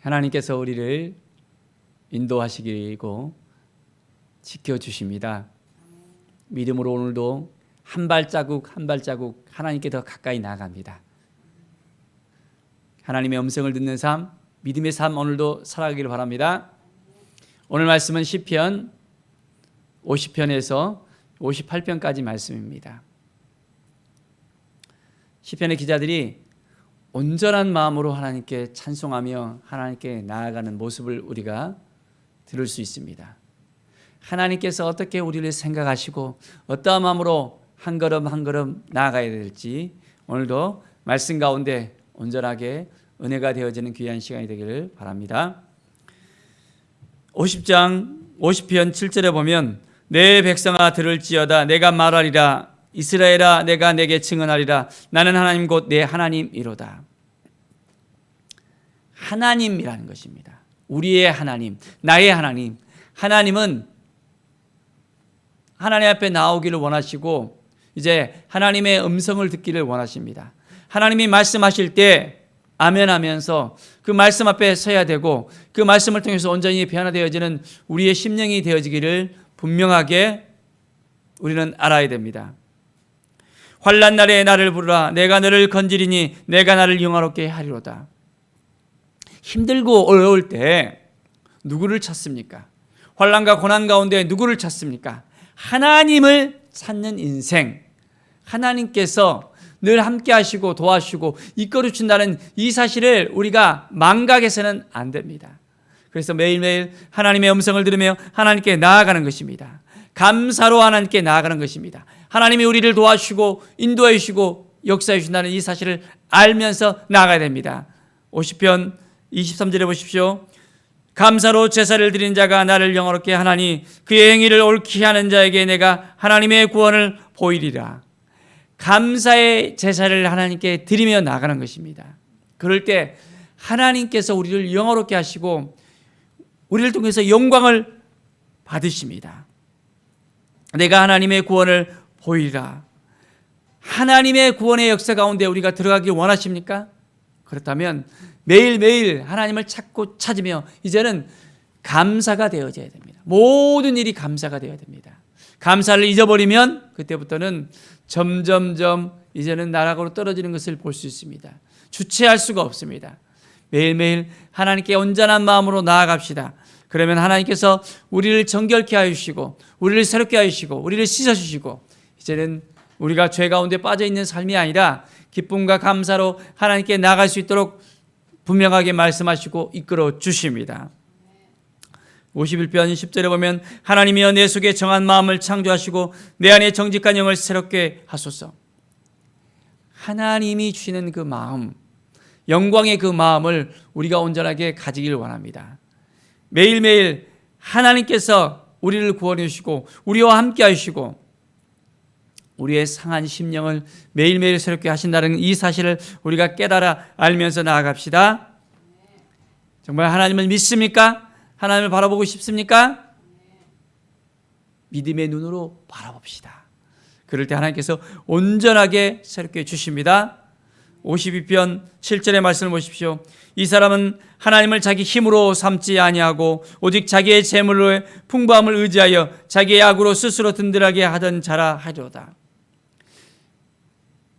하나님께서 우리를 인도하시기고 지켜주십니다. 믿음으로 오늘도 한 발자국 한 발자국 하나님께 더 가까이 나아갑니다. 하나님의 음성을 듣는 삶, 믿음의 삶 오늘도 살아가기를 바랍니다. 오늘 말씀은 시편 50편에서 58편까지 말씀입니다. 시편의 기자들이 온전한 마음으로 하나님께 찬송하며 하나님께 나아가는 모습을 우리가 들을 수 있습니다. 하나님께서 어떻게 우리를 생각하시고 어떠한 마음으로 한 걸음 한 걸음 나아가야 될지 오늘도 말씀 가운데 온전하게 은혜가 되어지는 귀한 시간이 되기를 바랍니다. 50장 50편 7절에 보면 내 백성아 들을지어다 내가 말하리라 이스라엘아 내가 내게 증언하리라 나는 하나님 곧 내 하나님이로다. 하나님이라는 것입니다. 우리의 하나님, 나의 하나님. 하나님은 하나님 앞에 나오기를 원하시고 이제 하나님의 음성을 듣기를 원하십니다. 하나님이 말씀하실 때 아멘 하면서 그 말씀 앞에 서야 되고 그 말씀을 통해서 온전히 변화되어지는 우리의 심령이 되어지기를 분명하게 우리는 알아야 됩니다. 환난 날에 나를 부르라 내가 너를 건지리니 내가 나를 영화롭게 하리로다. 힘들고 어려울 때 누구를 찾습니까? 환난과 고난 가운데 누구를 찾습니까? 하나님을 찾는 인생. 하나님께서 늘 함께 하시고 도와주시고 이끌어 주신다는 이 사실을 우리가 망각해서는 안 됩니다. 그래서 매일매일 하나님의 음성을 들으며 하나님께 나아가는 것입니다. 감사로 하나님께 나아가는 것입니다. 하나님이 우리를 도와주시고 인도해 주시고 역사해 주신다는 이 사실을 알면서 나아가야 됩니다. 50편 23절에 보십시오. 감사로 제사를 드린 자가 나를 영화롭게 하나니 그의 행위를 옳게 하는 자에게 내가 하나님의 구원을 보이리라. 감사의 제사를 하나님께 드리며 나가는 것입니다. 그럴 때 하나님께서 우리를 영화롭게 하시고 우리를 통해서 영광을 받으십니다. 내가 하나님의 구원을 보이리라. 하나님의 구원의 역사 가운데 우리가 들어가길 원하십니까? 그렇다면 매일매일 하나님을 찾고 찾으며 이제는 감사가 되어져야 됩니다. 모든 일이 감사가 되어야 됩니다. 감사를 잊어버리면 그때부터는 점점점 이제는 나락으로 떨어지는 것을 볼 수 있습니다. 주체할 수가 없습니다. 매일매일 하나님께 온전한 마음으로 나아갑시다. 그러면 하나님께서 우리를 정결케 하여 주시고 우리를 새롭게 하여 주시고 우리를 씻어주시고 이제는 우리가 죄 가운데 빠져있는 삶이 아니라 기쁨과 감사로 하나님께 나아갈 수 있도록 분명하게 말씀하시고 이끌어 주십니다. 51편 10절에 보면 하나님이여 내 속에 정한 마음을 창조하시고 내 안에 정직한 영을 새롭게 하소서. 하나님이 주시는 그 마음, 영광의 그 마음을 우리가 온전하게 가지기를 원합니다. 매일매일 하나님께서 우리를 구원해 주시고 우리와 함께 하시고 우리의 상한 심령을 매일매일 새롭게 하신다는 이 사실을 우리가 깨달아 알면서 나아갑시다. 정말 하나님을 믿습니까? 하나님을 바라보고 싶습니까? 믿음의 눈으로 바라봅시다. 그럴 때 하나님께서 온전하게 새롭게 주십니다. 52편 7절의 말씀을 보십시오. 이 사람은 하나님을 자기 힘으로 삼지 아니하고 오직 자기의 재물로의 풍부함을 의지하여 자기의 악으로 스스로 든든하게 하던 자라 하리로다.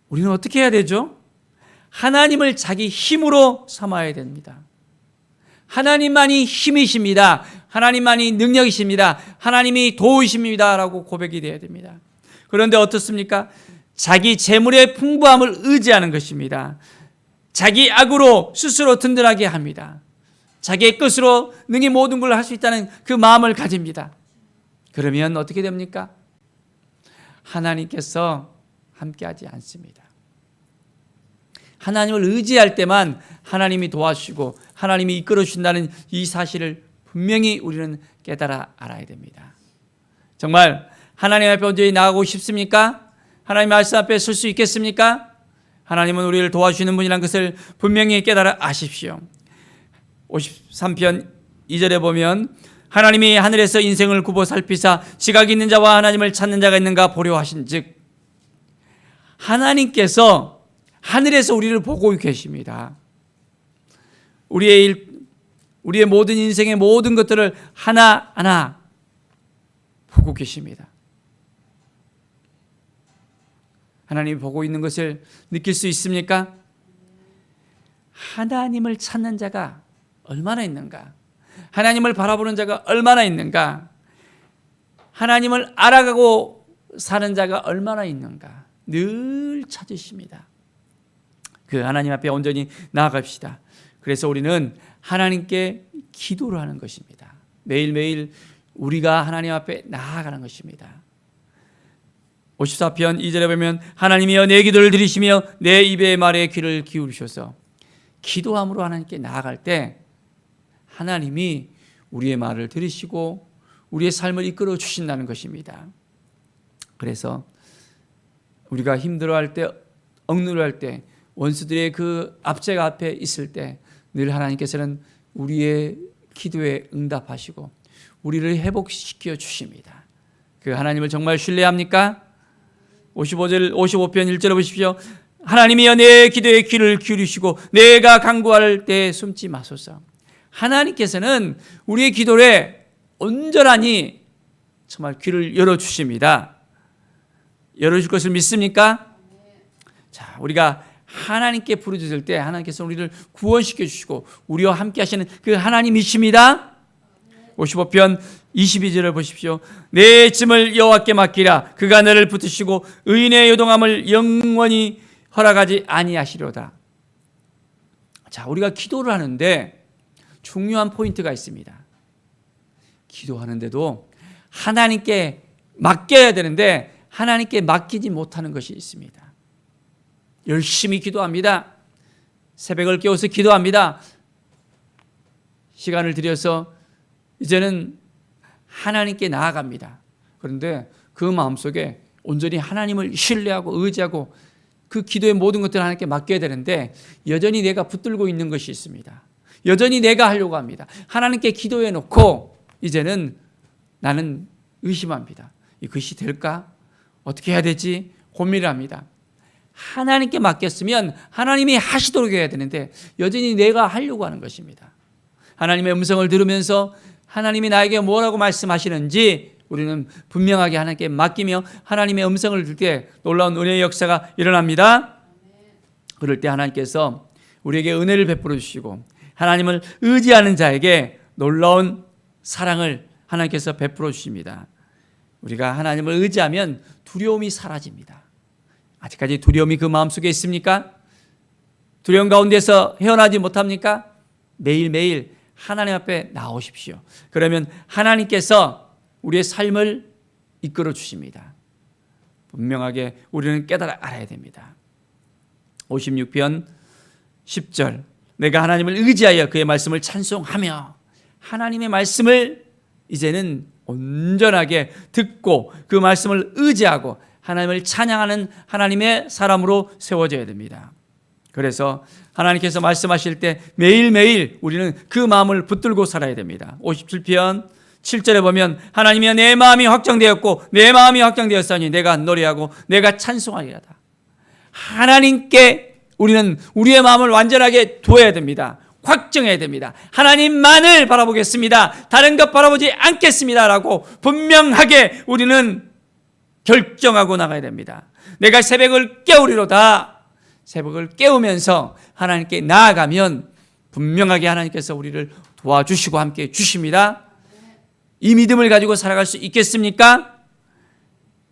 우리는 어떻게 해야 되죠? 하나님을 자기 힘으로 삼아야 됩니다. 하나님만이 힘이십니다. 하나님만이 능력이십니다. 하나님이 도우십니다 라고 고백이 되어야 됩니다. 그런데 어떻습니까? 자기 재물의 풍부함을 의지하는 것입니다. 자기 악으로 스스로 든든하게 합니다. 자기의 것으로 능히 모든 걸 할 수 있다는 그 마음을 가집니다. 그러면 어떻게 됩니까? 하나님께서 함께하지 않습니다. 하나님을 의지할 때만 하나님이 도와주시고 하나님이 이끌어 주신다는 이 사실을 분명히 우리는 깨달아 알아야 됩니다. 정말 하나님 앞에 온전히 나가고 싶습니까? 하나님 말씀 앞에 설 수 있겠습니까? 하나님은 우리를 도와주시는 분이라는 것을 분명히 깨달아 아십시오. 53편 2절에 보면 하나님이 하늘에서 인생을 굽어 살피사 지각이 있는 자와 하나님을 찾는 자가 있는가 보려 하신즉 하나님께서 하늘에서 우리를 보고 계십니다. 우리의 우리의 모든 인생의 모든 것들을 하나하나 보고 계십니다. 하나님이 보고 있는 것을 느낄 수 있습니까? 하나님을 찾는 자가 얼마나 있는가? 하나님을 바라보는 자가 얼마나 있는가? 하나님을 알아가고 사는 자가 얼마나 있는가? 늘 찾으십니다. 그 하나님 앞에 온전히 나아갑시다. 그래서 우리는 하나님께 기도를 하는 것입니다. 매일매일 우리가 하나님 앞에 나아가는 것입니다. 54편 2절에 보면 하나님이여 내 기도를 들으시며 내 입의 말에 귀를 기울이셔서, 기도함으로 하나님께 나아갈 때 하나님이 우리의 말을 들으시고 우리의 삶을 이끌어 주신다는 것입니다. 그래서 우리가 힘들어할 때, 억누르할 때, 원수들의 그 압제가 앞에 있을 때 늘 하나님께서는 우리의 기도에 응답하시고 우리를 회복시켜 주십니다. 그 하나님을 정말 신뢰합니까? 55편 1절에 보십시오. 하나님이여 내 기도에 귀를 기울이시고 내가 간구할 때 숨지 마소서. 하나님께서는 우리의 기도에 온전하니 정말 귀를 열어주십니다. 열어줄 것을 믿습니까? 자, 우리가 하나님께 부르짖을 때 하나님께서 우리를 구원시켜 주시고 우리와 함께 하시는 그 하나님이십니다. 55편 22절을 보십시오. 내 짐을 여호와께 맡기라. 그가 너를 붙드시고 의인의 요동함을 영원히 허락하지 아니하시려다. 자, 우리가 기도를 하는데 중요한 포인트가 있습니다. 기도하는데도 하나님께 맡겨야 되는데 하나님께 맡기지 못하는 것이 있습니다. 열심히 기도합니다. 새벽을 깨워서 기도합니다. 시간을 들여서 이제는 하나님께 나아갑니다. 그런데 그 마음속에 온전히 하나님을 신뢰하고 의지하고 그 기도의 모든 것들을 하나님께 맡겨야 되는데 여전히 내가 붙들고 있는 것이 있습니다. 여전히 내가 하려고 합니다. 하나님께 기도해 놓고 이제는 나는 의심합니다. 이것이 될까? 어떻게 해야 되지? 고민을 합니다. 하나님께 맡겼으면 하나님이 하시도록 해야 되는데 여전히 내가 하려고 하는 것입니다. 하나님의 음성을 들으면서 하나님이 나에게 뭐라고 말씀하시는지 우리는 분명하게 하나님께 맡기며 하나님의 음성을 들을 때 놀라운 은혜의 역사가 일어납니다. 그럴 때 하나님께서 우리에게 은혜를 베풀어 주시고 하나님을 의지하는 자에게 놀라운 사랑을 하나님께서 베풀어 주십니다. 우리가 하나님을 의지하면 두려움이 사라집니다. 아직까지 두려움이 그 마음속에 있습니까? 두려움 가운데서 헤어나지 못합니까? 매일매일 하나님 앞에 나오십시오. 그러면 하나님께서 우리의 삶을 이끌어 주십니다. 분명하게 우리는 깨달아 알아야 됩니다. 56편 10절 내가 하나님을 의지하여 그의 말씀을 찬송하며, 하나님의 말씀을 이제는 온전하게 듣고 그 말씀을 의지하고 하나님을 찬양하는 하나님의 사람으로 세워져야 됩니다. 그래서 하나님께서 말씀하실 때 매일매일 우리는 그 마음을 붙들고 살아야 됩니다. 57편 7절에 보면 하나님이여 내 마음이 확정되었고 내 마음이 확정되었으니 내가 노래하고 내가 찬송하리라다. 하나님께 우리는 우리의 마음을 완전하게 두어야 됩니다. 확정해야 됩니다. 하나님만을 바라보겠습니다. 다른 것 바라보지 않겠습니다. 라고 분명하게 우리는 결정하고 나가야 됩니다. 내가 새벽을 깨우리로다. 새벽을 깨우면서 하나님께 나아가면 분명하게 하나님께서 우리를 도와주시고 함께 주십니다. 이 믿음을 가지고 살아갈 수 있겠습니까?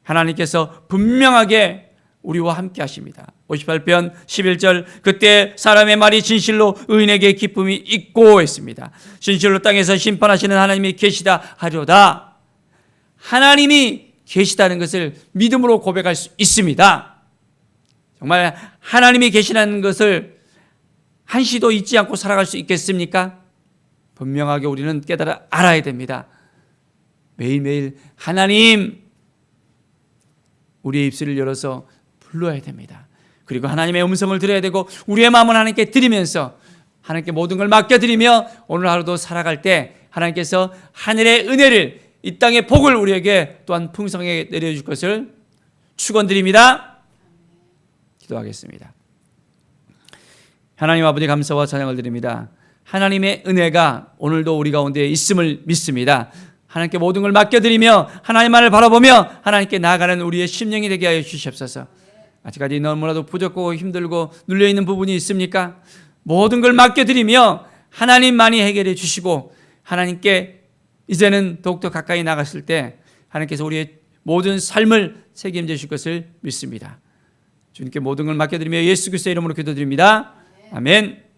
하나님께서 분명하게 우리와 함께 하십니다. 58편 11절 그때 사람의 말이 진실로 의인에게 기쁨이 있고 했습니다. 진실로 땅에서 심판하시는 하나님이 계시다 하려다. 하나님이 계시다는 것을 믿음으로 고백할 수 있습니다. 정말 하나님이 계시다는 것을 한시도 잊지 않고 살아갈 수 있겠습니까? 분명하게 우리는 깨달아 알아야 됩니다. 매일매일 하나님, 우리의 입술을 열어서 불러야 됩니다. 그리고 하나님의 음성을 들어야 되고 우리의 마음을 하나님께 드리면서 하나님께 모든 걸 맡겨드리며 오늘 하루도 살아갈 때 하나님께서 하늘의 은혜를, 이 땅의 복을 우리에게 또한 풍성하게 내려줄 것을 축원드립니다. 기도하겠습니다. 하나님 아버지 감사와 찬양을 드립니다. 하나님의 은혜가 오늘도 우리 가운데 있음을 믿습니다. 하나님께 모든 걸 맡겨드리며 하나님만을 바라보며 하나님께 나아가는 우리의 심령이 되게 하여 주시옵소서. 아직까지 너무나도 부족하고 힘들고 눌려있는 부분이 있습니까? 모든 걸 맡겨드리며 하나님만이 해결해 주시고 하나님께 이제는 더욱더 가까이 나갔을 때 하나님께서 우리의 모든 삶을 책임져 주실 것을 믿습니다. 주님께 모든 걸 맡겨드리며 예수 그리스도의 이름으로 기도드립니다. 아멘.